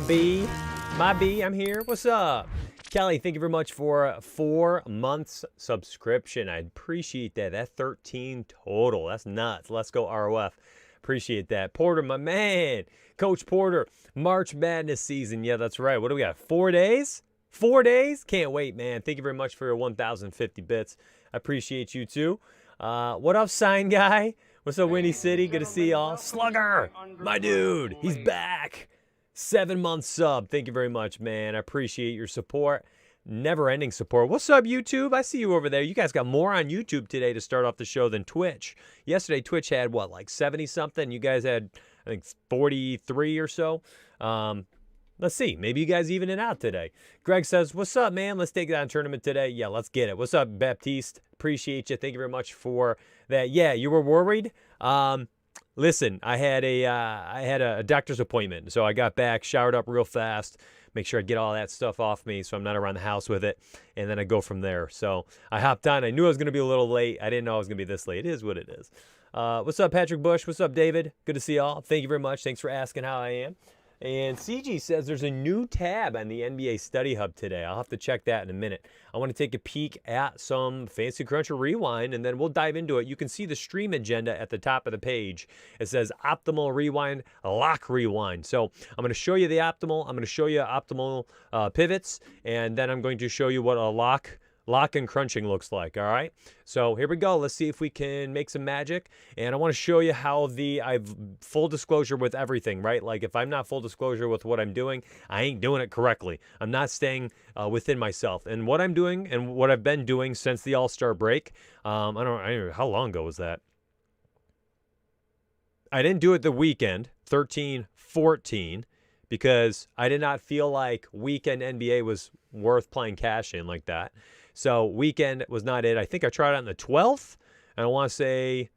B. My B, I'm here. What's up? Kelly, thank you very much for a 4 months subscription. I appreciate that. That's 13 total. That's nuts. Let's go ROF. Appreciate that. Porter, my man. Coach Porter, March Madness season. Yeah, that's right. What do we got? 4 days? 4 days? Can't wait, man. Thank you very much for your 1,050 bits. I appreciate you too. What up, sign guy? What's up, Windy City? Good to see y'all. Slugger, my dude. He's back. 7 month sub. Thank you very much, man. I appreciate your support. Never-ending support. What's up, YouTube? I see you over there. You guys got more on YouTube today to start off the show than Twitch. Yesterday, Twitch had, what, like 70-something? You guys had, I think, 43 or so. Let's see. Maybe you guys even it out today. Greg says, what's up, man? Let's take that on tournament today. Yeah, let's get it. What's up, Baptiste? Appreciate you. Thank you very much for that. Yeah, you were worried? Listen, I had a doctor's appointment, so I got back, showered up real fast, make sure I get all that stuff off me so I'm not around the house with it, and then I go from there. So I hopped on. I knew I was going to be a little late. I didn't know I was going to be this late. It is what it is. What's up, Patrick Bush? What's up, David? Good to see y'all. Thank you very much. Thanks for asking how I am. And CG says there's a new tab on the NBA Study Hub today. I'll have to check that in a minute. I want to take a peek at some Fantasy Cruncher Rewind, and then we'll dive into it. You can see the stream agenda at the top of the page. It says Optimal Rewind, Lock Rewind. So I'm going to show you the optimal. I'm going to show you optimal pivots, and then I'm going to show you what a lock and crunching looks like. All right, so here we go. Let's see if we can make some magic. And I want to show you how I've full disclosure with everything, right? Like if I'm not full disclosure with what I'm doing, I ain't doing it correctly. I'm not staying within myself. And what I'm doing and what I've been doing since the All-Star break, I don't know how long ago was that? I didn't do it the weekend, 13-14, because I did not feel like weekend NBA was worth playing cash in like that. So weekend was not it. I think I tried it on the 12th, and I want to say it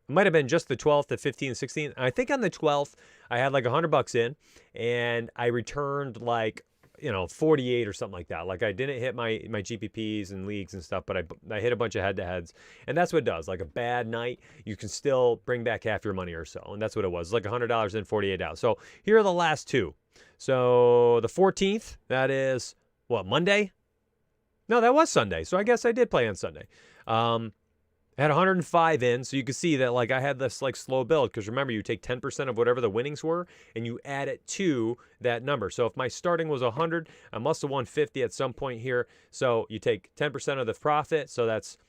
might have been just the 12th, the 15th, 16th. And I think on the 12th, I had like $100 in, and I returned like, 48 or something like that. Like I didn't hit my GPPs and leagues and stuff, but I hit a bunch of head-to-heads, and that's what it does. Like a bad night, you can still bring back half your money or so, and that's what it was. It's like $100 in, 48 out. So here are the last two. So the 14th, that is what, Monday? No, that was Sunday. So I guess I did play on Sunday. I had 105 in, so you can see that like I had this like slow build, because remember, you take 10% of whatever the winnings were and you add it to that number. So if my starting was 100, I must have won 50 at some point here. So you take 10% of the profit, so that's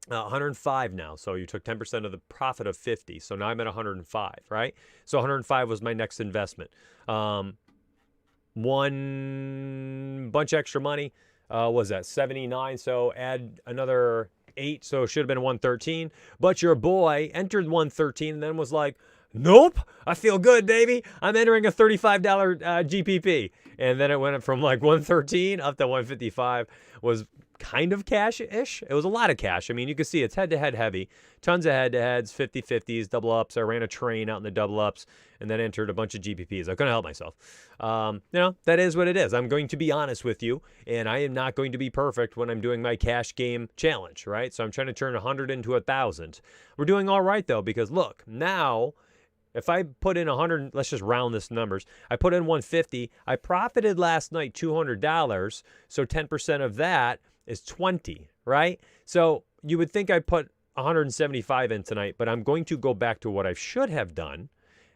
105 now. So you took 10% of the profit of 50. So now I'm at 105, right? So 105 was my next investment. One bunch extra money. Was that 79? So add another 8, so it should have been 113. But your boy entered 113 and then was like, nope, I feel good, baby. I'm entering a $35 GPP. And then it went from like 113 up to 155. Was kind of cash-ish. It was a lot of cash. I mean, you can see it's head-to-head heavy. Tons of head-to-heads, 50-50s, double-ups. I ran a train out in the double-ups and then entered a bunch of GPPs. I couldn't help myself. That is what it is. I'm going to be honest with you, and I am not going to be perfect when I'm doing my cash game challenge, right? So I'm trying to turn 100 into 1,000. We're doing all right, though, because look, now if I put in 100, let's just round this numbers. I put in 150. I profited last night $200, so 10% of that is 20, right? So you would think I put 175 in tonight, but I'm going to go back to what I should have done,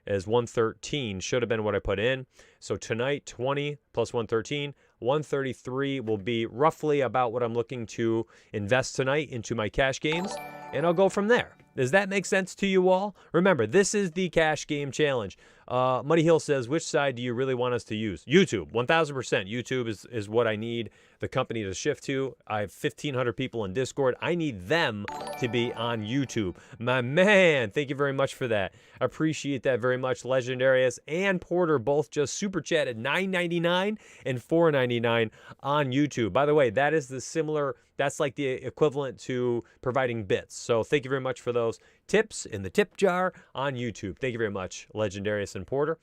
as 113 should have been what I put in. So tonight, 20 plus 113, 133 will be roughly about what I'm looking to invest tonight into my cash games, and I'll go from there. Does that make sense to you all? Remember, this is the cash game challenge. Muddy Hill says, which side do you really want us to use? YouTube, 1,000%. YouTube is what I need the company to shift to. I have 1,500 people in Discord. I need them to be on YouTube. My man, thank you very much for that. I appreciate that very much. Legendarius and Porter both just super chatted $9.99 and $4.99 on YouTube. By the way, that is the similar, that's like the equivalent to providing bits. So thank you very much for those tips in the tip jar on YouTube. Thank you very much, Legendarius and Porter.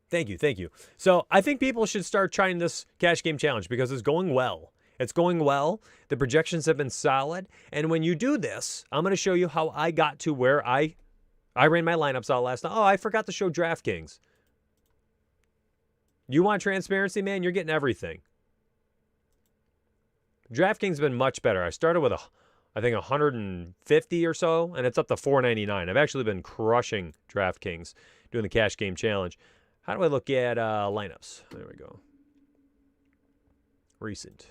Thank you, thank you. So I think people should start trying this cash game challenge because it's going well. It's going well. The projections have been solid. And when you do this, I'm going to show you how I got to where I ran my lineups out last night. Oh, I forgot to show DraftKings. You want transparency, man? You're getting everything. DraftKings has been much better. I started with I think 150 or so, and it's up to $4.99. I've actually been crushing DraftKings doing the cash game challenge. How do I look at lineups? There we go. Recent.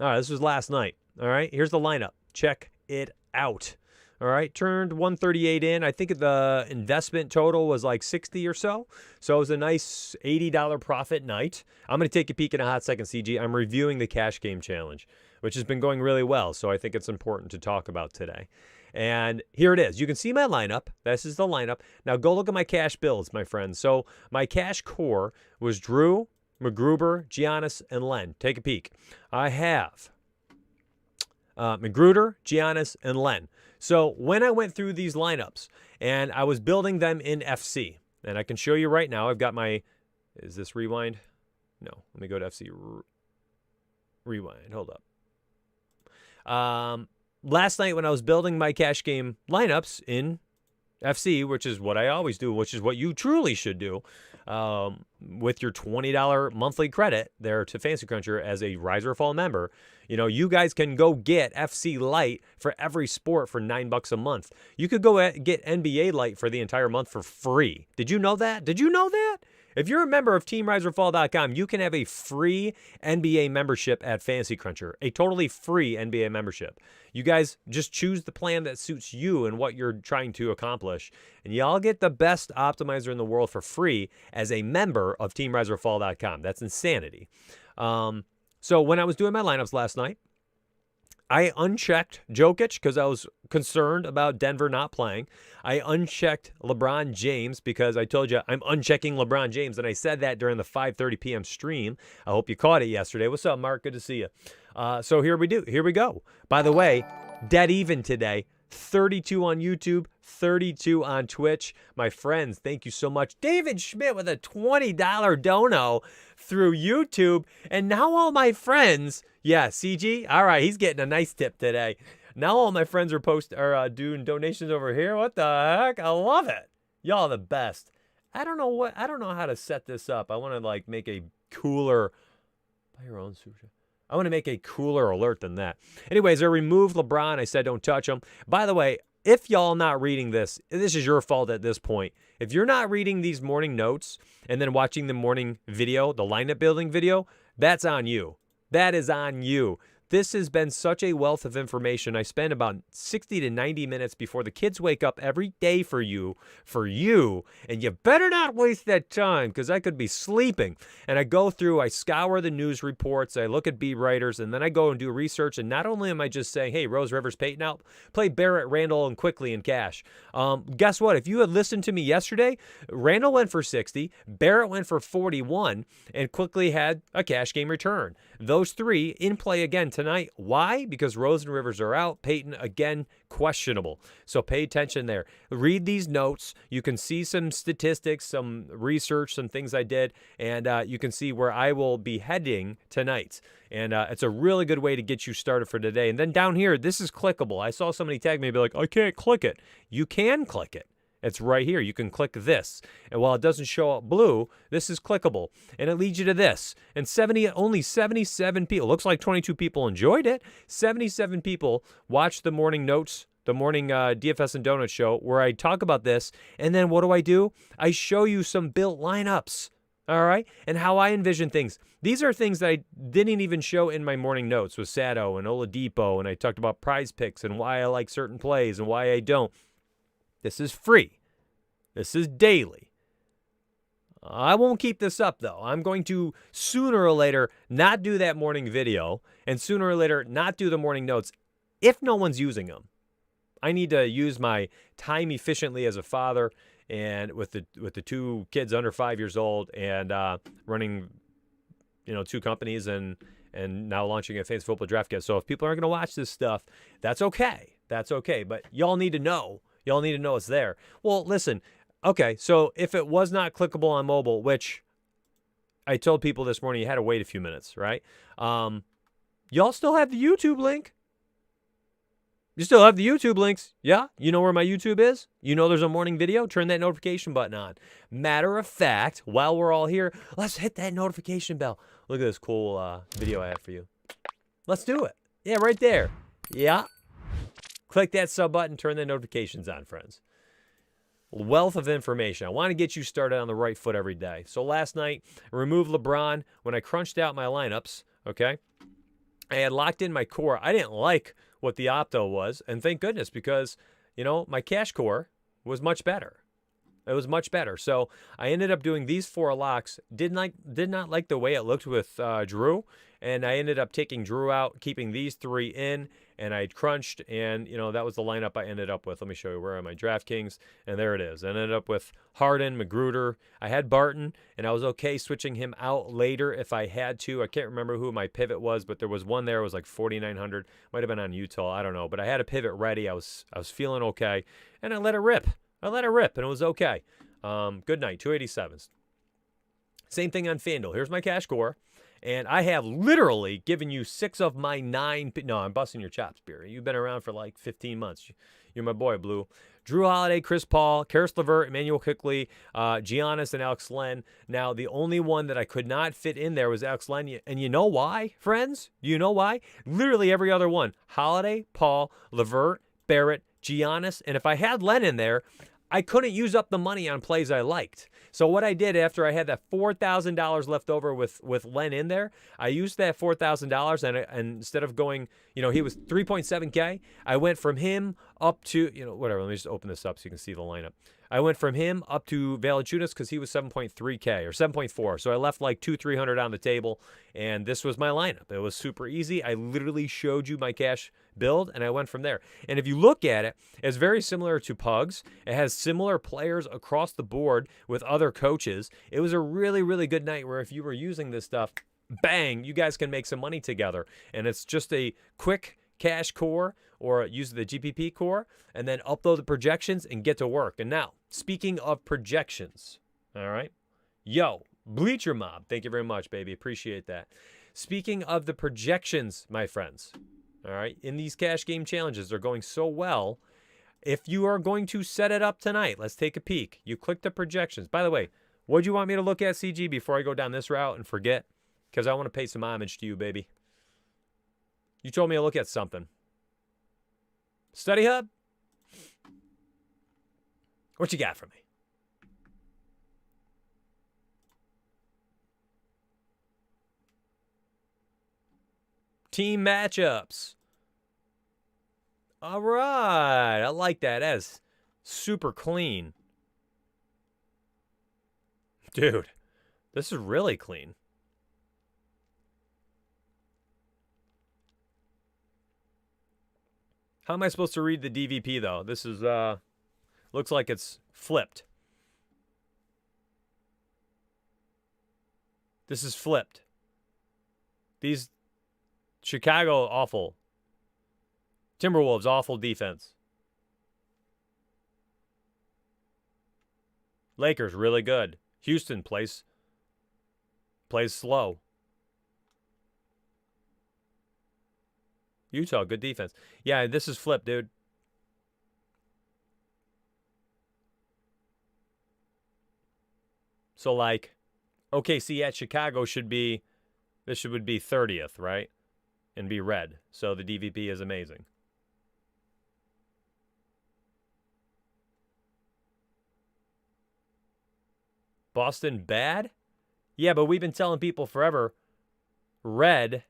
All right, this was last night. All right, here's the lineup. Check it out. All right, turned 138 in. I think the investment total was like 60 or so. So it was a nice $80 profit night. I'm going to take a peek in a hot second, CG. I'm reviewing the cash game challenge, which has been going really well. So I think it's important to talk about today. And here it is. You can see my lineup. This is the lineup. Now go look at my cash builds, my friends. So my cash core was Drew, McGruber, Giannis, and Len. Take a peek. I have Magruder, Giannis, and Len. So when I went through these lineups and I was building them in FC, and I can show you right now, I've got my, is this rewind? No, let me go to FC. Rewind, hold up. Last night when I was building my cash game lineups in FC, which is what I always do, which is what you truly should do, with your $20 monthly credit there to Fantasy Cruncher as a Rise or Fall member, you know, you guys can go get FC Lite for every sport for $9 a month. You could go get NBA Lite for the entire month for free. Did you know that? Did you know that? If you're a member of teamriseorfall.com, you can have a free NBA membership at Fantasy Cruncher, a totally free NBA membership. You guys just choose the plan that suits you and what you're trying to accomplish, and y'all get the best optimizer in the world for free as a member of teamriseorfall.com. That's insanity. So when I was doing my lineups last night, I unchecked Jokic because I was concerned about Denver not playing. I unchecked LeBron James because I told you I'm unchecking LeBron James, and I said that during the 5:30 p.m. stream. I hope you caught it yesterday. What's up, Mark? Good to see you. So here we go. By the way, dead even today. 32 on YouTube, 32 on Twitch. My friends, thank you so much. David Schmidt with a $20 dono through YouTube. And now all my friends, yeah, CG, all right, he's getting a nice tip today. Now all my friends are doing donations over here. What the heck? I love it. Y'all the best. I don't know how to set this up. I want to like make a cooler, buy your own sushi. I want to make a cooler alert than that. Anyways, I removed LeBron. I said don't touch him. By the way, if y'all not reading this is your fault at this point. If you're not reading these morning notes and then watching the morning video, the lineup building video, that's on you. That is on you. This has been such a wealth of information. I spend about 60 to 90 minutes before the kids wake up every day for you, and you better not waste that time because I could be sleeping. And I go through, I scour the news reports, I look at beat writers, and then I go and do research. And not only am I just saying, hey, Rose, Rivers, Peyton out, play Barrett, Randall, and Quickly in cash. Guess what? If you had listened to me yesterday, Randall went for 60, Barrett went for 41, and Quickly had a cash game return. Those three in play again tonight. Why? Because Rose and Rivers are out. Peyton, again, questionable. So pay attention there. Read these notes. You can see some statistics, some research, some things I did, and you can see where I will be heading tonight. And it's a really good way to get you started for today. And then down here, this is clickable. I saw somebody tag me and be like, I can't click it. You can click it. It's right here. You can click this. And while it doesn't show up blue, this is clickable. And it leads you to this. And only 77 people, looks like 22 people enjoyed it. 77 people watched the morning notes, the morning DFS and Donuts show where I talk about this. And then what do? I show you some built lineups. All right? And how I envision things. These are things that I didn't even show in my morning notes with Sato and Oladipo. And I talked about prize picks and why I like certain plays and why I don't. This is free. This is daily. I won't keep this up, though. I'm going to, sooner or later, not do that morning video, and sooner or later, not do the morning notes if no one's using them. I need to use my time efficiently as a father, and with the two kids under 5 years old, and running, two companies, and now launching a Fantasy Football Draft Kit. So if people aren't going to watch this stuff, that's okay. That's okay. But y'all need to know. Y'all need to know it's there. Well, listen. Okay, so if it was not clickable on mobile, which I told people this morning, you had to wait a few minutes, right? Y'all still have the YouTube link. You still have the YouTube links. Yeah, you know where my YouTube is? You know there's a morning video? Turn that notification button on. Matter of fact, while we're all here, let's hit that notification bell. Look at this cool video I have for you. Let's do it. Yeah, right there. Yeah. Click that sub button, turn the notifications on, friends. Wealth of information. I want to get you started on the right foot every day. So last night, I removed LeBron. When I crunched out my lineups, okay, I had locked in my core. I didn't like what the opto was, and thank goodness, because, you know, my cash core was much better. It was much better. So I ended up doing these 4 locks. Did not like the way it looked with Drew, and I ended up taking Drew out, keeping these 3 in, and I crunched, and, you know, that was the lineup I ended up with. Let me show you where are my DraftKings, and there it is. I ended up with Harden, Magruder. I had Barton, and I was okay switching him out later if I had to. I can't remember who my pivot was, but there was one there. It was like 4,900. Might have been on Utah. I don't know, but I had a pivot ready. I was feeling okay, and I let it rip. And it was okay. Good night, 287s. Same thing on FanDuel. Here's my cash core. And I have literally given you 6 of my 9. No, I'm busting your chops, Barry. You've been around for like 15 months. You're my boy, Blue. Drew Holiday, Chris Paul, Karis LeVert, Emmanuel Quickley, Giannis, and Alex Len. Now, the only one that I could not fit in there was Alex Len. And you know why, friends? Do you know why? Literally every other one. Holiday, Paul, LeVert, Barrett, Giannis. And if I had Len in there, I couldn't use up the money on plays I liked. So what I did after I had that $4,000 left over with Len in there, I used that $4,000 and instead of going, you know, he was 3.7K, I went from him up to, you know, whatever. Let me just open this up so you can see the lineup. I went from him up to Valanciunas because he was 7.3K or 7.4. So I left like $200-300 on the table, and this was my lineup. It was super easy. I literally showed you my cash build, and I went from there. And if you look at it, it's very similar to Pugs. It has similar players across the board with other coaches. It was a really, really good night where if you were using this stuff, bang, you guys can make some money together. And it's just a quick cash core or use the GPP core and then upload the projections and get to work. And now, speaking of projections, all right, yo, Bleacher Mob, thank you very much, baby. Appreciate that. Speaking of the projections, my friends, all right, in these cash game challenges, they're going so well. If you are going to set it up tonight, let's take a peek. You click the projections. By the way, what do you want me to look at, CG, before I go down this route and forget? Because I want to pay some homage to you, baby. You told me to look at something. Study Hub? What you got for me? Team matchups. All right. I like that. That is super clean. Dude, this is really clean. How am I supposed to read the DVP, though? This is, looks like it's flipped. This is flipped. These, Chicago, awful. Timberwolves, awful defense. Lakers, really good. Houston plays slow. Utah, good defense. Yeah, this is flipped, dude. So, like, OKC at Chicago should be, this would be 30th, right? And be red. So the DVP is amazing. Boston bad? Yeah, but we've been telling people forever, red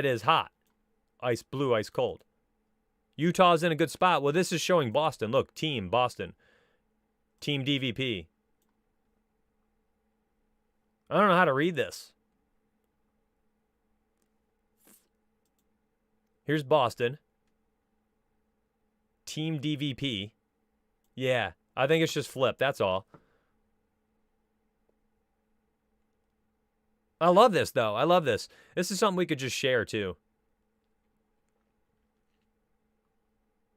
is hot. Ice blue, ice cold. Utah's in a good spot. Well, this is showing Boston. Look, team Boston. Team DVP. I don't know how to read this. Here's Boston. Team DVP. Yeah, I think it's just flipped. That's all. I love this, though. I love this. This is something we could just share, too.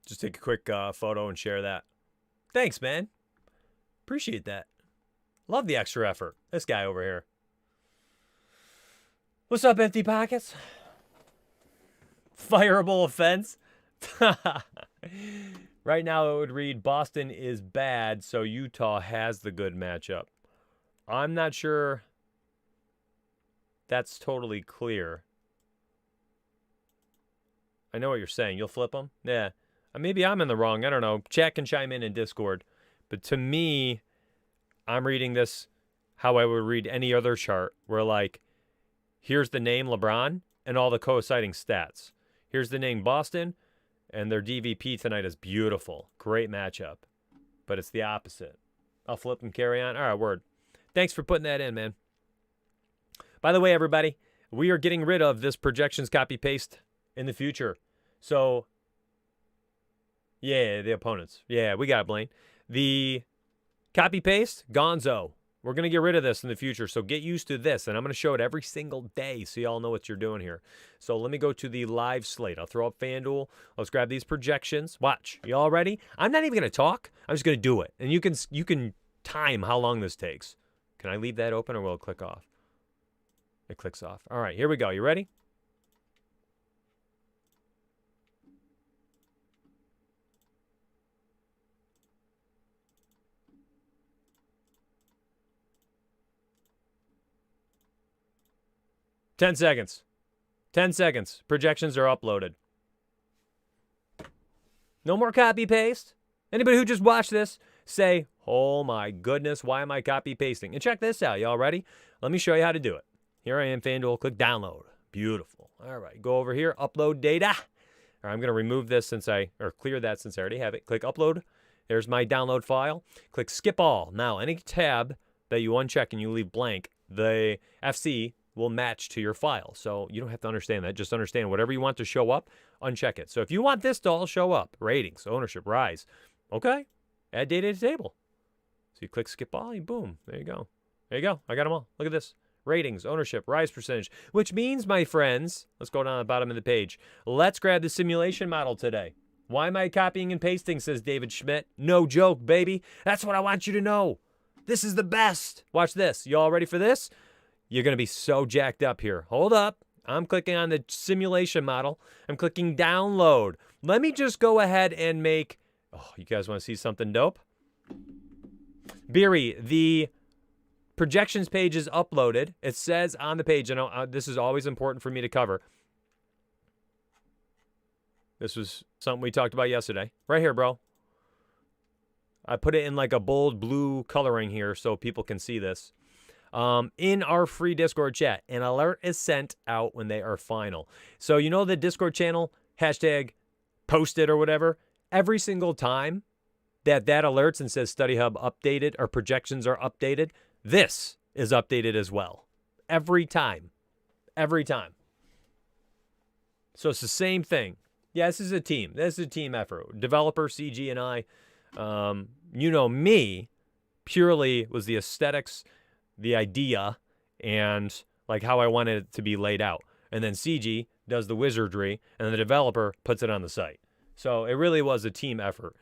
Just take a quick photo and share that. Thanks, man. Appreciate that. Love the extra effort. This guy over here. What's up, Empty Pockets? fireable offense. Right now it would read Boston is bad, so Utah has the good matchup. I'm not sure that's totally clear. I know what you're saying. You'll flip them? Yeah. Maybe I'm in the wrong. I don't know. Chat can chime in Discord. But to me, I'm reading this how I would read any other chart where, like, here's the name LeBron and all the coinciding stats. Here's the name Boston, and their DVP tonight is beautiful. Great matchup. But it's the opposite. I'll flip and carry on. All right, word. Thanks for putting that in, man. By the way, everybody, we are getting rid of this projections copy-paste in the future. So, yeah, the opponents. Yeah, we got it, Blaine. The copy-paste, gonzo. We're going to get rid of this in the future, so get used to this. And I'm going to show it every single day so you all know what you're doing here. So let me go to the live slate. I'll throw up FanDuel. Let's grab these projections. Watch. You all ready? I'm not even going to talk. I'm just going to do it. And you can time how long this takes. Can I leave that open or will it click off? It clicks off. All right, here we go. You ready? Ten seconds. 10 seconds. Projections are uploaded. No more copy paste. Anybody who just watched this, say, oh my goodness, why am I copy pasting? And check this out. Y'all ready? Let me show you how to do it. Here I am, FanDuel. Click download. Beautiful. All right, go over here, upload data. All right, I'm going to remove this or clear that since I already have it. Click upload. There's my download file. Click skip all. Now, any tab that you uncheck and you leave blank, the FC will match to your file. So you don't have to understand that. Just understand whatever you want to show up, uncheck it. So if you want this to all show up, ratings, ownership, rise, okay, add data to table. So you click skip all, and boom, there you go. There you go. I got them all. Look at this. Ratings, ownership, rise percentage, which means, my friends, let's go down the bottom of the page. Let's grab the simulation model today. Why am I copying and pasting, says David Schmidt. No joke, baby. That's what I want you to know. This is the best. Watch this. You all ready for this? You're going to be so jacked up here. Hold up. I'm clicking on the simulation model. I'm clicking download. Let me just go ahead and make... Oh, you guys want to see something dope? Beery, the projections page is uploaded. It says on the page, this is always important for me to cover. This was something we talked about yesterday. Right here, bro. I put it in like a bold blue coloring here so people can see this. In our free Discord chat, an alert is sent out when they are final. So you know the Discord channel, hashtag posted or whatever, every single time that alerts and says Study Hub updated or projections are updated, this is updated as well. Every time. Every time. So it's the same thing. Yeah, this is a team. This is a team effort. Developer, CG, and I. You know me, purely was the aesthetics, the idea, and like how I wanted it to be laid out. And then CG does the wizardry, and then the developer puts it on the site. So it really was a team effort.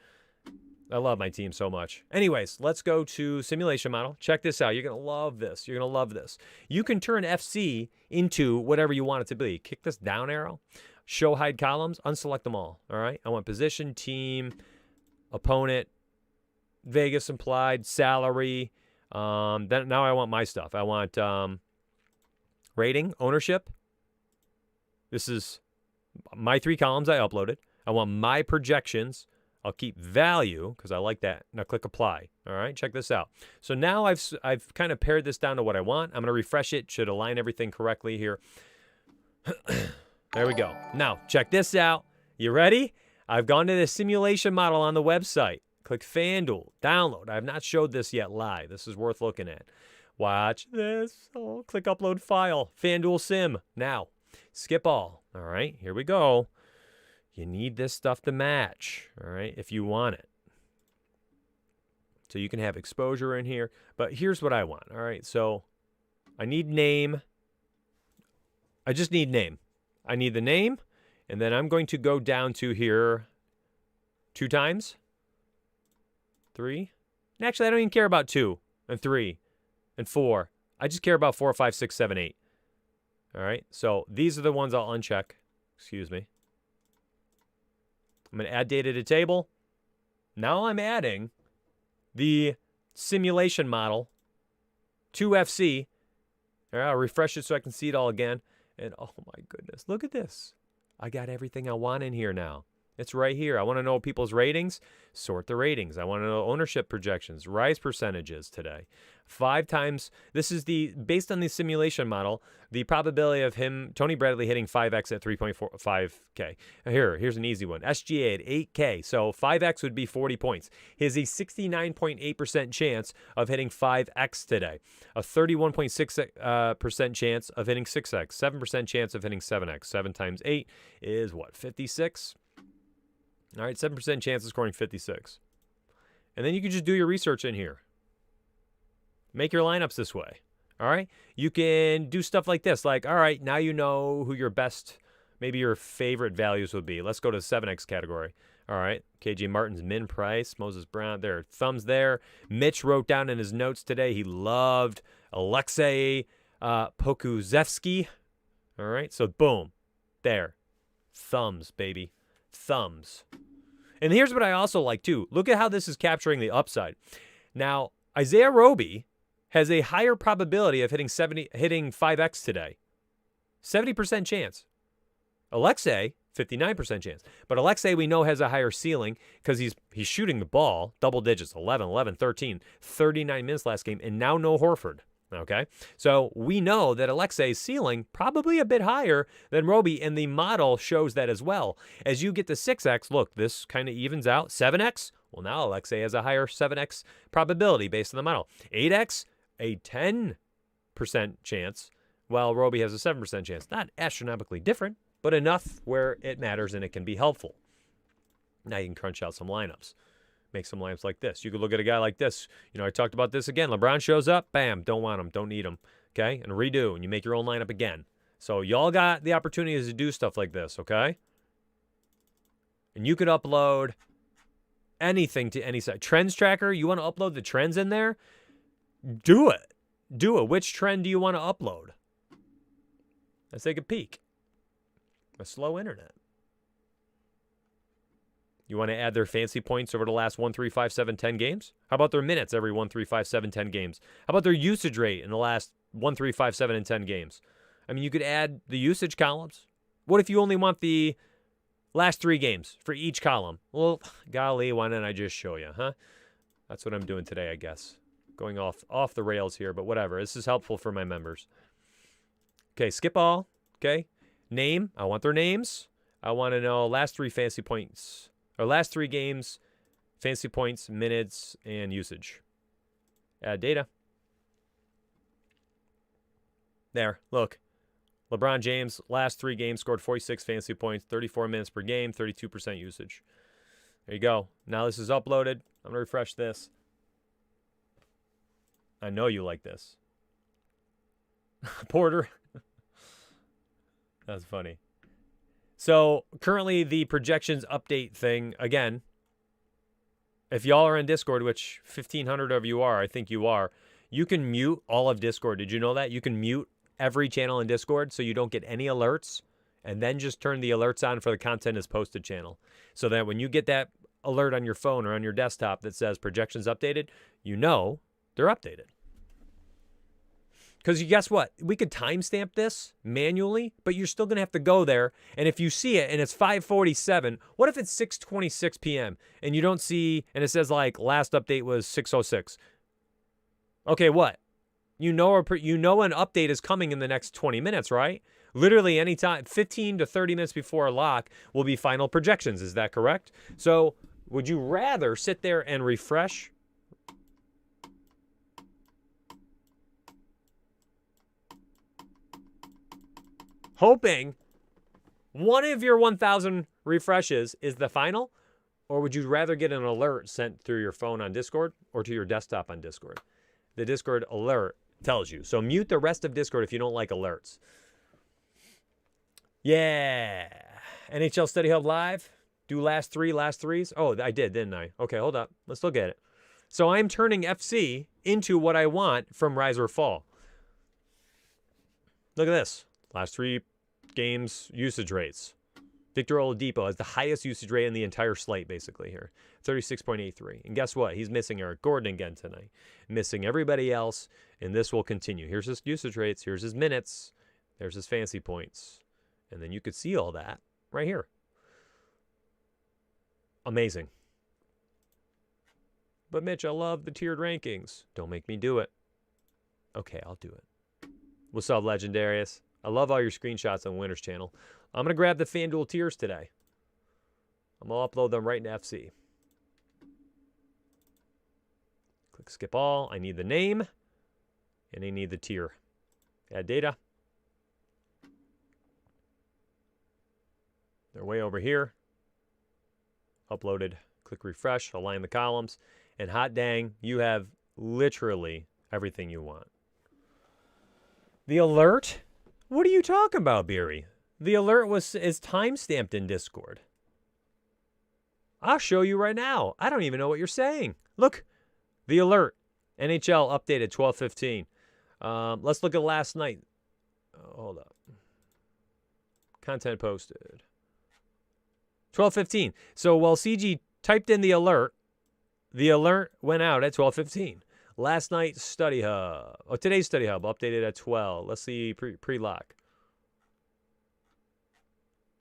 I love my team so much. Anyways, let's go to simulation model. Check this out. You're going to love this. You're going to love this. You can turn FC into whatever you want it to be. Kick this down arrow. Show hide columns. Unselect them all. All right. I want position, team, opponent, Vegas implied, salary. Then now I want my stuff. I want rating, ownership. This is my 3 columns I uploaded. I want my projections. I'll keep value because I like that. Now click apply. All right, check this out. So now I've kind of pared this down to what I want. I'm going to refresh it. Should align everything correctly here. There we go. Now check this out. You ready? I've gone to the simulation model on the website. Click FanDuel. Download. I have not showed this yet live. This is worth looking at. Watch this. Oh, click upload file. FanDuel Sim. Now, skip all. All right, here we go. You need this stuff to match, all right, if you want it. So you can have exposure in here. But here's what I want, all right? So I need name. I just need name. I need the name. And then I'm going to go down to here 2 times. 3. Actually, I don't even care about 2 and 3 and 4. I just care about 4, 5, 6, 7, 8. All right, so these are the ones I'll uncheck. Excuse me. I'm going to add data to table. Now I'm adding the simulation model to FC. All right, I'll refresh it so I can see it all again. And oh my goodness, look at this. I got everything I want in here now. It's right here. I want to know people's ratings. Sort the ratings. I want to know ownership projections, rise percentages today. 5 times. This is based on the simulation model, the probability of Tony Bradley, hitting 5x at 3.45K. Here's an easy one. SGA at 8K. So 5x would be 40 points. He has a 69.8% chance of hitting 5x today. A 31.6% chance of hitting 6x. 7% chance of hitting 7x. 7 times 8 is what? 56? All right, 7% chance of scoring 56. And then you can just do your research in here. Make your lineups this way. All right? You can do stuff like this. Like, all right, now you know who your best, maybe your favorite values would be. Let's go to the 7X category. All right, KJ Martin's min price, Moses Brown, there, thumbs there. Mitch wrote down in his notes today he loved Alexei Pokusevsky. All right, so boom, there. Thumbs, baby. Thumbs. And here's what I also like too. Look at how this is capturing the upside. Now, Isaiah Roby has a higher probability of hitting 5x today. 70% chance. Alexei, 59% chance. But Alexei, we know, has a higher ceiling because he's shooting the ball double digits, 11, 13, 39 minutes last game, and now no Horford. Okay, so we know that Alexei's ceiling probably a bit higher than Roby, and the model shows that as well. As you get to 6x, look, this kind of evens out. 7x, well, now Alexei has a higher 7x probability based on the model. 8x, a 10% chance, while Roby has a 7% chance. Not astronomically different, but enough where it matters and it can be helpful. Now you can crunch out some lineups. Make some lineups like this. You could look at a guy like this. You know, I talked about this again. LeBron shows up, bam, don't want him, don't need him. Okay, and redo, and you make your own lineup again. So y'all got the opportunities to do stuff like this, okay? And you could upload anything to any site. Trends tracker, you want to upload the trends in there? Do it. Do it. Which trend do you want to upload? Let's take a peek. A slow internet. You want to add their fancy points over the last 1, 3, 5, 7, 10 games? How about their minutes every 1, 3, 5, 7, 10 games? How about their usage rate in the last 1, 3, 5, 7, and 10 games? I mean, you could add the usage columns. What if you only want the last 3 games for each column? Well, golly, why don't I just show you, huh? That's what I'm doing today, I guess. Going off the rails here, but whatever. This is helpful for my members. Okay, skip all. Okay. Name. I want their names. I want to know last 3 fancy points. Or last 3 games, fancy points, minutes, and usage. Add data. There, look. LeBron James, last 3 games, scored 46 fancy points, 34 minutes per game, 32% usage. There you go. Now this is uploaded. I'm going to refresh this. I know you like this. Porter. That's funny. So currently the projections update thing, again, if y'all are in Discord, which 1,500 of you are, I think you are, you can mute all of Discord. Did you know that? You can mute every channel in Discord so you don't get any alerts, and then just turn the alerts on for the content is posted channel. So that when you get that alert on your phone or on your desktop that says projections updated, you know they're updated. Because guess what? We could timestamp this manually, but you're still going to have to go there. And if you see it and it's 5:47, what if it's 6:26 p.m. and you don't see, and it says like last update was 6:06? Okay, what? You know an update is coming in the next 20 minutes, right? Literally anytime, 15 to 30 minutes before lock will be final projections. Is that correct? So would you rather sit there and refresh? Hoping one of your 1,000 refreshes is the final, or would you rather get an alert sent through your phone on Discord or to your desktop on Discord? The Discord alert tells you. So mute the rest of Discord if you don't like alerts. Yeah. NHL Study Hub Live. Do last threes. Oh, I did, didn't I? Okay, hold up. Let's look at it. So I'm turning FC into what I want from Rise or Fall. Look at this. Last 3 games usage rates. Victor Oladipo has the highest usage rate in the entire slate, basically, here. 36.83. And guess what? He's missing Eric Gordon again tonight. Missing everybody else, and this will continue. Here's his usage rates. Here's his minutes. There's his fantasy points. And then you could see all that right here. Amazing. But, Mitch, I love the tiered rankings. Don't make me do it. Okay, I'll do it. What's up, Legendarius? I love all your screenshots on Winner's channel. I'm going to grab the FanDuel tiers today. I'm going to upload them right into FC. Click skip all. I need the name. And I need the tier. Add data. They're way over here. Uploaded. Click refresh. Align the columns. And hot dang, you have literally everything you want. The alert? What are you talking about, Beery? The alert is timestamped in Discord. I'll show you right now. I don't even know what you're saying. Look, the alert. NHL updated 12:15. Let's look at last night. Hold up. Content posted. 12:15. So while CG typed in the alert went out at 12:15. Last night's Study Hub. Oh, today's Study Hub updated at 12. Let's see pre-lock.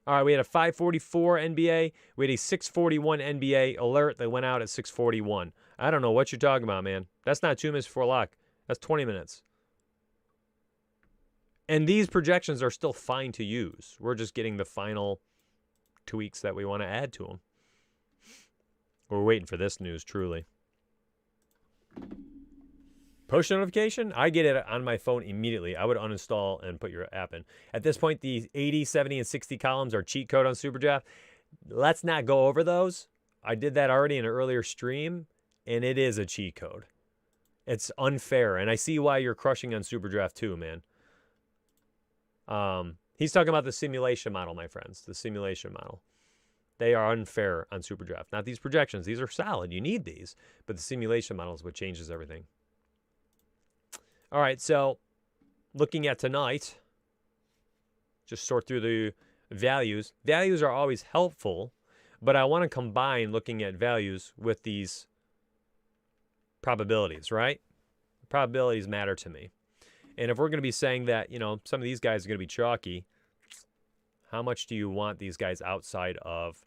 All right, we had a 5:44 NBA. We had a 6:41 NBA alert that went out at 6:41. I don't know what you're talking about, man. That's not 2 minutes before lock. That's 20 minutes. And these projections are still fine to use. We're just getting the final tweaks that we want to add to them. We're waiting for this news, truly. Push notification? I get it on my phone immediately. I would uninstall and put your app in. At this point, the 80, 70, and 60 columns are cheat code on SuperDraft. Let's not go over those. I did that already in an earlier stream, and it is a cheat code. It's unfair, and I see why you're crushing on SuperDraft too, man. He's talking about the simulation model, my friends. The simulation model. They are unfair on SuperDraft. Not these projections. These are solid. You need these. But the simulation model is what changes everything. All right, so looking at tonight, just sort through the values. Values are always helpful, but I want to combine looking at values with these probabilities, right? Probabilities matter to me. And if we're going to be saying that, you know, some of these guys are going to be chalky, how much do you want these guys outside of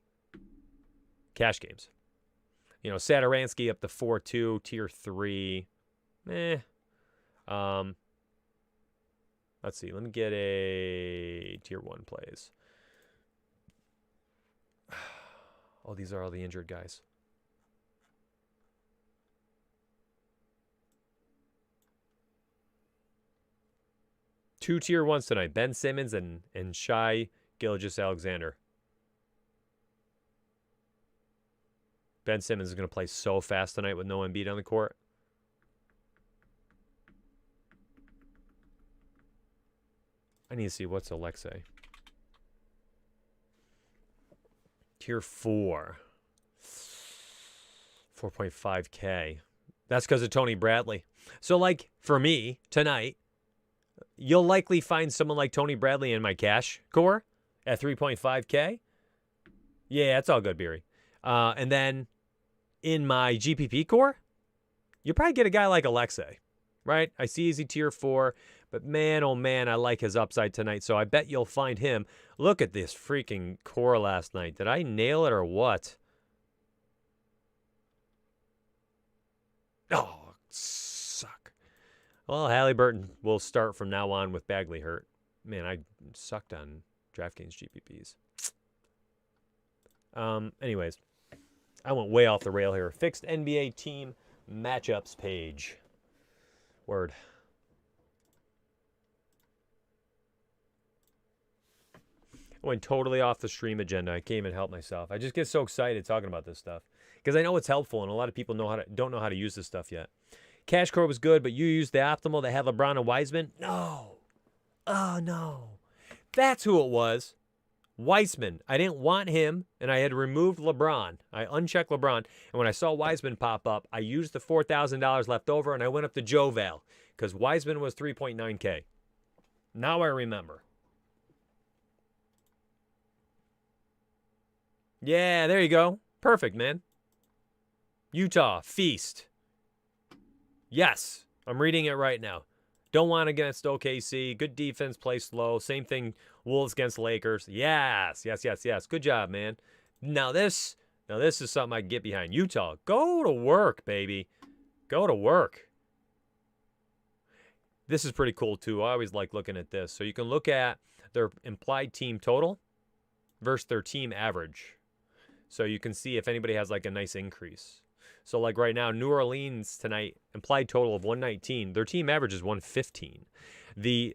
cash games? You know, Sadaransky up to 4-2, tier 3. Let's see. Let me get a tier 1 plays. Oh, these are all the injured guys. Two tier 1s tonight. Ben Simmons and Shai Gilgeous-Alexander. Ben Simmons is going to play so fast tonight with no Embiid on the court. I need to see what's Alexei. Tier 4. 4.5K. That's because of Tony Bradley. So, like, for me, tonight, you'll likely find someone like Tony Bradley in my cash core at 3.5K. Yeah, it's all good, Beery. And then in my GPP core, you'll probably get a guy like Alexei, right? I see he's a tier 4, but man, oh man, I like his upside tonight, so I bet you'll find him. Look at this freaking core last night. Did I nail it or what? Oh, suck. Well, Halliburton will start from now on with Bagley hurt. Man, I sucked on DraftKings GPPs. Anyways, I went way off the rail here. Fixed NBA team matchups page. Word. I went totally off the stream agenda. I can't even help myself. I just get so excited talking about this stuff because I know it's helpful, and a lot of people don't know how to use this stuff yet. Cash core was good, but you used the optimal that had LeBron and Wiseman? No. Oh, no. That's who it was. Wiseman. I didn't want him, and I had removed LeBron. I unchecked LeBron, and when I saw Wiseman pop up, I used the $4,000 left over, and I went up to Joe Val because Wiseman was 3.9K. Now I remember. Yeah, there you go. Perfect, man. Utah, feast. Yes, I'm reading it right now. Don't want against OKC. Good defense, play slow. Same thing, Wolves against Lakers. Yes, yes, yes, yes. Good job, man. Now this is something I can get behind. Utah, go to work, baby. Go to work. This is pretty cool, too. I always like looking at this. So you can look at their implied team total versus their team average. So you can see if anybody has like a nice increase. So like right now, New Orleans tonight, implied total of 119. Their team average is 115. The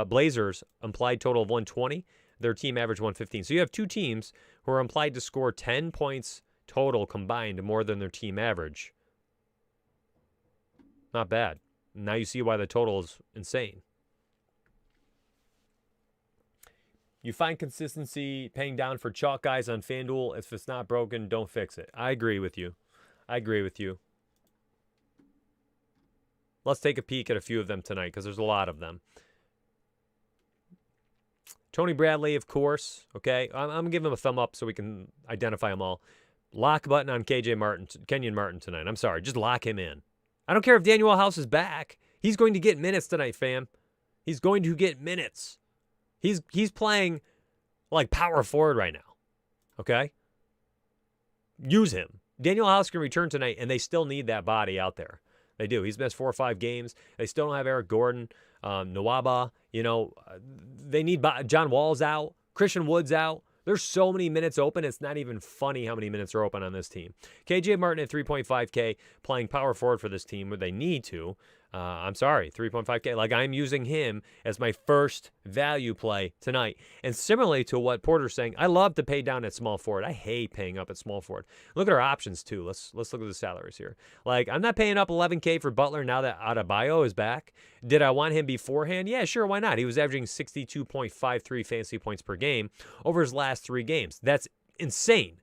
Blazers, implied total of 120. Their team average 115. So you have two teams who are implied to score 10 points total combined more than their team average. Not bad. Now you see why the total is insane. You find consistency paying down for chalk guys on FanDuel. If it's not broken, don't fix it. I agree with you. I agree with you. Let's take a peek at a few of them tonight because there's a lot of them. Tony Bradley, of course. Okay, I'm going to give him a thumb up so we can identify them all. Lock button on Kenyon Martin tonight. I'm sorry, just lock him in. I don't care if Daniel House is back. He's going to get minutes tonight, fam. He's going to get minutes. He's playing like power forward right now. Okay? Use him. Daniel House can return tonight, and they still need that body out there. They do. He's missed 4 or 5 games. They still don't have Eric Gordon, Nwaba. You know, they need John Wall's out. Christian Wood's out. There's so many minutes open. It's not even funny how many minutes are open on this team. KJ Martin at 3.5K playing power forward for this team where they need to. I'm sorry, 3.5K. Like, I'm using him as my first value play tonight. And similarly to what Porter's saying, I love to pay down at small forward. I hate paying up at small forward. Look at our options, too. Let's look at the salaries here. Like, I'm not paying up 11K for Butler now that Adebayo is back. Did I want him beforehand? Yeah, sure, why not? He was averaging 62.53 fantasy points per game over his last 3 games. That's insane.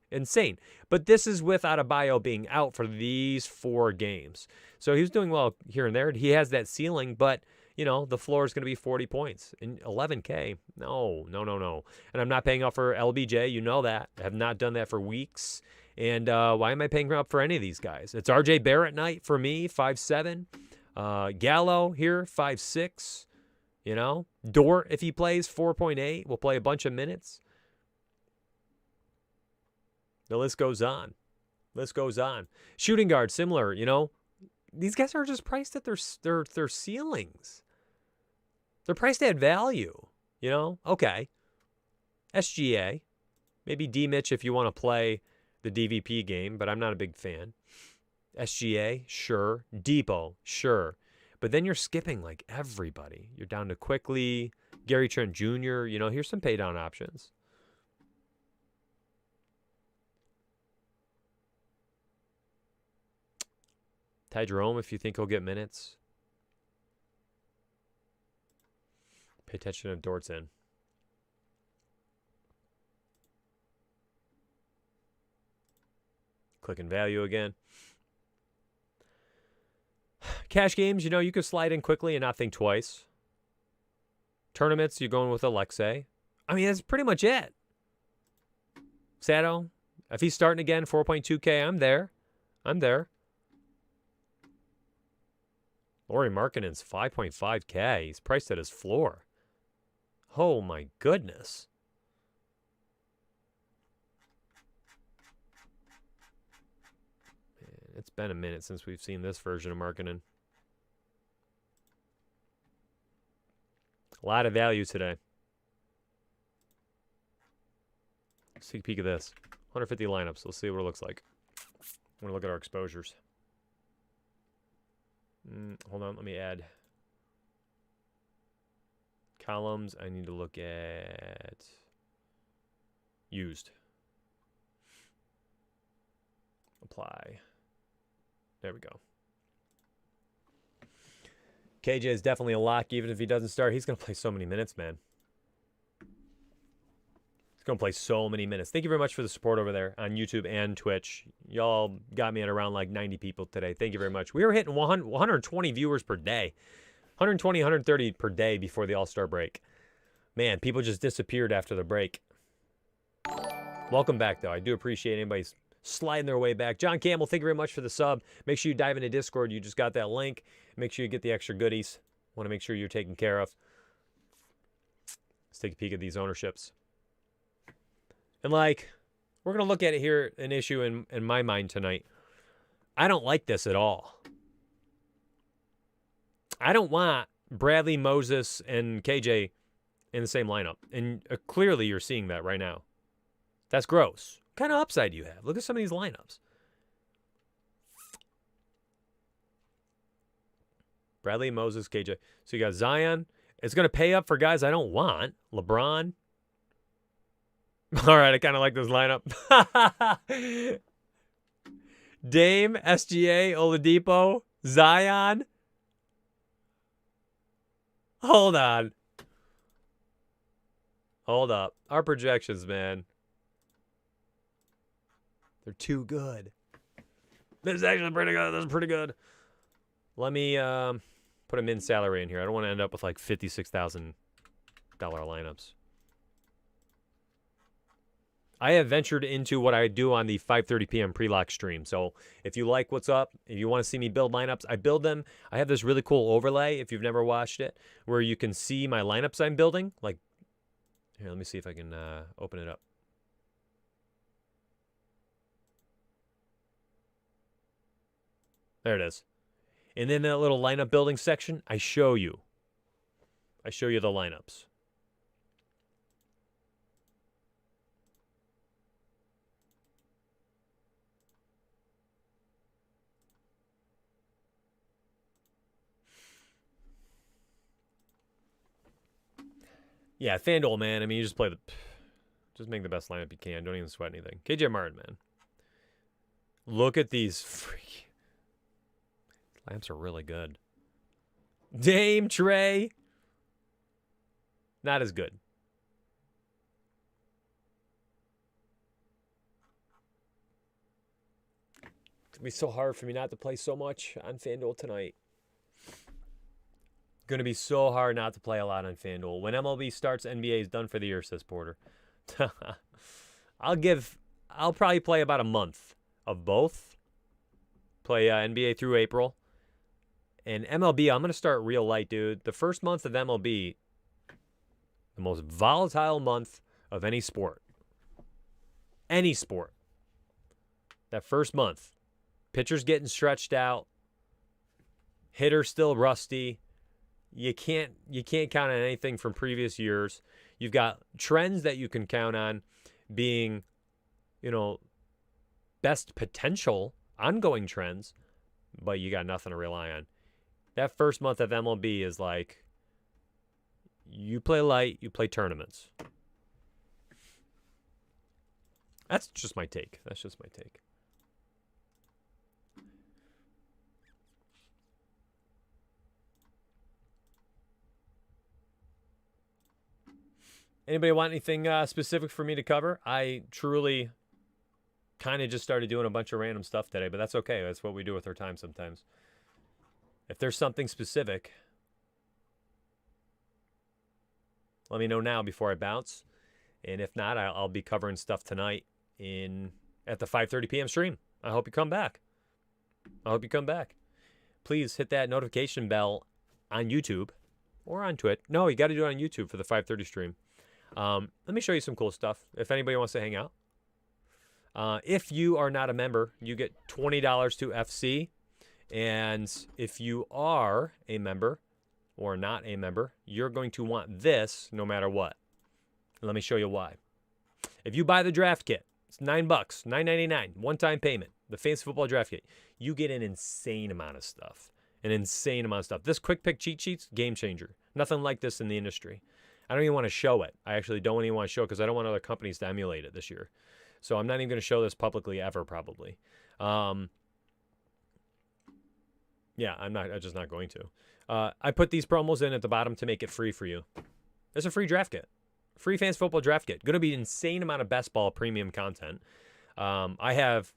But this is with Adebayo being out for these 4 games. So he was doing well here and there. He has that ceiling, but, you know, the floor is going to be 40 points. And 11K, no. And I'm not paying up for LBJ. You know that. I have not done that for weeks. And why am I paying up for any of these guys? It's RJ Barrett night for me, 5'7". Gallo here, 5'6". You know, Dort, if he plays, 4.8, will play a bunch of minutes. The list goes on. Shooting guard, similar, you know. These guys are just priced at their ceilings. They're priced at value, you know. Okay. SGA. Maybe D-Mitch if you want to play the DVP game, but I'm not a big fan. SGA, sure. Depot, sure. But then you're skipping like everybody. You're down to Quickly, Gary Trent Jr. You know, here's some pay down options. Ty Jerome, if you think he'll get minutes. Pay attention to Dort's in. Clicking value again. Cash games, you know, you could slide in quickly and not think twice. Tournaments, you're going with Alexei. I mean, that's pretty much it. Sato, if he's starting again, 4.2K, I'm there. Lauri Markkanen's 5.5K. He's priced at his floor. Oh, my goodness. Man, it's been a minute since we've seen this version of Markkanen. A lot of value today. Let's take a peek at this. 150 lineups. Let's see what it looks like. I'm going to look at our exposures. Hold on, let me add columns. I need to look at used. Apply. There we go. KJ is definitely a lock. Even if he doesn't start, he's going to play so many minutes, man. He's going to play so many minutes. Thank you very much for the support over there on YouTube and Twitch. Y'all got me at around like 90 people today. Thank you very much. We were hitting 120 viewers per day. 120, 130 per day before the All-Star break. Man, people just disappeared after the break. Welcome back, though. I do appreciate anybody sliding their way back. John Campbell, thank you very much for the sub. Make sure you dive into Discord. You just got that link. Make sure you get the extra goodies. Want to make sure you're taken care of. Let's take a peek at these ownerships. And, like, we're going to look at it here, an issue in my mind tonight. I don't like this at all. I don't want Bradley, Moses, and KJ in the same lineup. And clearly you're seeing that right now. That's gross. What kind of upside do you have? Look at some of these lineups. Bradley, Moses, KJ. So you got Zion. It's going to pay up for guys I don't want. LeBron. All right, I kind of like this lineup. Dame, SGA, Oladipo, Zion. Hold on. Hold up. Our projections, man. They're too good. This is actually pretty good. This is pretty good. Let me put a min salary in here. I don't want to end up with like $56,000 lineups. I have ventured into what I do on the 5:30 p.m. pre-lock stream. So if you like what's up, if you want to see me build lineups, I build them. I have this really cool overlay, if you've never watched it, where you can see my lineups I'm building. Like, here, let me see if I can open it up. There it is. And then that little lineup building section, I show you. I show you the lineups. Yeah, Fanduel, man. I mean, you just play just make the best lineup you can. Don't even sweat anything. KJ Martin, man. Look at these freaking lamps are really good. Dame, Trey. Not as good. It's going to be so hard for me not to play so much on FanDuel tonight. Going to be so hard not to play a lot on FanDuel. When MLB starts, NBA is done for the year, says Porter. I'll probably play about a month of both. Play NBA through April. And MLB, I'm going to start real light, dude. The first month of MLB, the most volatile month of any sport. Any sport. That first month. Pitchers getting stretched out. Hitters still rusty. You can't count on anything from previous years. You've got trends that you can count on being, best potential ongoing trends, but you got nothing to rely on. That first month of MLB is like, you play light, you play tournaments. That's just my take. That's just my take. Anybody want anything specific for me to cover? I truly kind of just started doing a bunch of random stuff today, but that's okay. That's what we do with our time sometimes. If there's something specific, let me know now before I bounce. And if not, I'll be covering stuff tonight at the 5:30 p.m. stream. I hope you come back. I hope you come back. Please hit that notification bell on YouTube or on Twitch. No, you got to do it on YouTube for the 5:30 stream. Let me show you some cool stuff if anybody wants to hang out. If you are not a member, you get $20 to FC. And if you are a member or not a member, you're going to want this no matter what. Let me show you why. If you buy the draft kit, it's $9, $9.99, one-time payment, the Fantasy Football Draft Kit, you get an insane amount of stuff. An insane amount of stuff. This quick pick cheat sheets, game changer. Nothing like this in the industry. I don't even want to show it. I actually don't even want to show it because I don't want other companies to emulate it this year. So I'm not even going to show this publicly ever, probably. Yeah, I'm just not going to. I put these promos in at the bottom to make it free for you. It's a free draft kit. Free Fantasy Football Draft Kit. Going to be an insane amount of best ball premium content. I have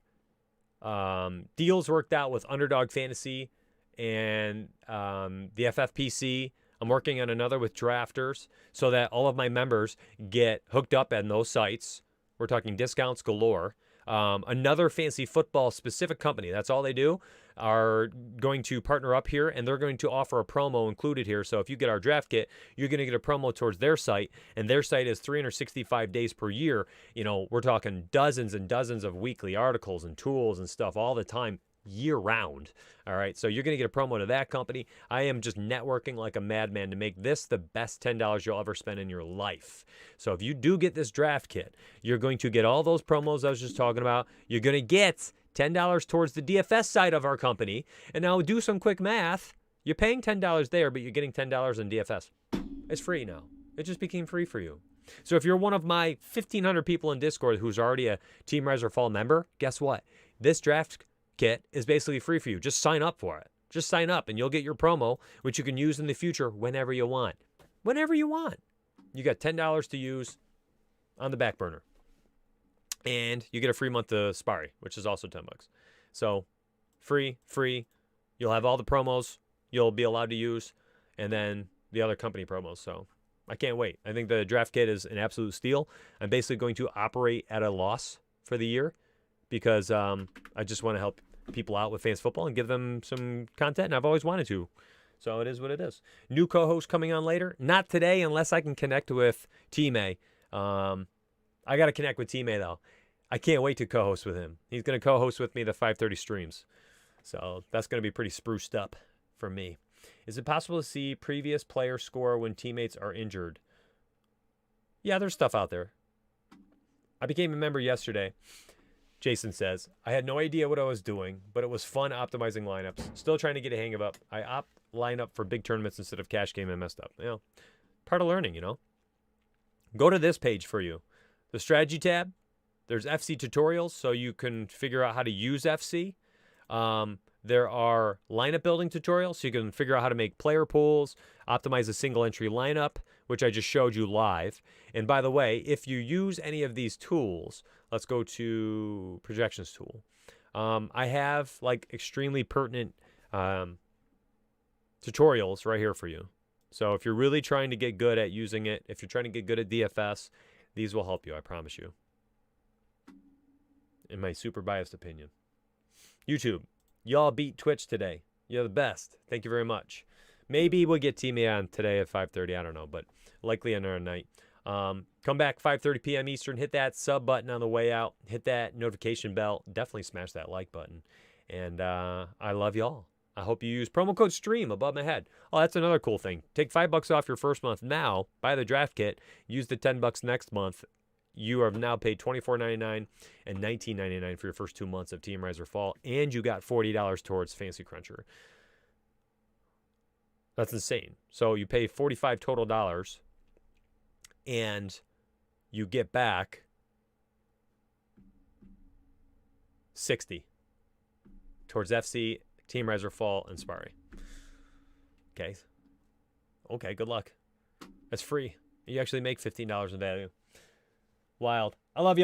deals worked out with Underdog Fantasy and the FFPC. I'm working on another with Drafters so that all of my members get hooked up at those sites We're talking discounts galore. Another fantasy football specific company, that's all they do, are going to partner up here, and they're going to offer a promo included here. So if you get our draft kit, you're going to get a promo towards their site, and their site is 365 days per year. You know, we're talking dozens and dozens of weekly articles and tools and stuff all the time, year round. All right, so you're going to get a promo to that company. I am just networking like a madman to make this the best $10 you'll ever spend in your life. So if you do get this draft kit, you're going to get all those promos I was just talking about. You're going to get $10 towards the DFS side of our company. And now do some quick math. You're paying $10 there, but you're getting $10 in DFS. It's free now. It just became free for you. So if you're one of my 1,500 people in Discord who's already a Team Rise or Fall member, guess what? This draft kit is basically free for you. Just sign up for it. Just sign up and you'll get your promo, which you can use in the future whenever you want. Whenever you want. You got $10 to use on the back burner. And you get a free month of SPARI, which is also $10. So free. You'll have all the promos you'll be allowed to use, and then the other company promos. So I can't wait. I think the draft kit is an absolute steal. I'm basically going to operate at a loss for the year because I just want to help people out with fantasy football and give them some content, and I've always wanted to. So it is what it is. New co-host coming on later. Not today unless I can connect with T-May. I got to connect with T-May, though. I can't wait to co-host with him. He's going to co-host with me the 5:30 streams. So that's going to be pretty spruced up for me. Is it possible to see previous player score when teammates are injured? Yeah, there's stuff out there. I became a member yesterday. Jason says, I had no idea what I was doing, but it was fun optimizing lineups. Still trying to get a hang of it. I line up for big tournaments instead of cash game and messed up. You know, part of learning, you know. Go to this page for you. The strategy tab. There's FC tutorials, so you can figure out how to use FC. There are lineup building tutorials, so you can figure out how to make player pools, optimize a single entry lineup, which I just showed you live. And by the way, if you use any of these tools, let's go to projections tool. I have like extremely pertinent tutorials right here for you. So if you're really trying to get good at using it, if you're trying to get good at DFS, these will help you, I promise you. In my super biased opinion. YouTube, y'all beat Twitch today. You're the best. Thank you very much. Maybe we'll get T-May on today at 5:30. I don't know, but likely another night. Come back 5:30 p.m. Eastern. Hit that sub button on the way out. Hit that notification bell. Definitely smash that like button. And I love y'all. I hope you use promo code STREAM above my head. Oh, that's another cool thing. Take $5 off your first month now. Buy the draft kit. Use the $10 next month. You have now paid $24.99 and $19.99 for your first 2 months of Team Rise or Fall, and you got $40 towards Fantasy Cruncher. That's insane. So you pay $45 total dollars, and you get back $60 towards FC, Team Rise or Fall, and SPARI. Okay, good luck. That's free. You actually make $15 in value. Wild. I love you.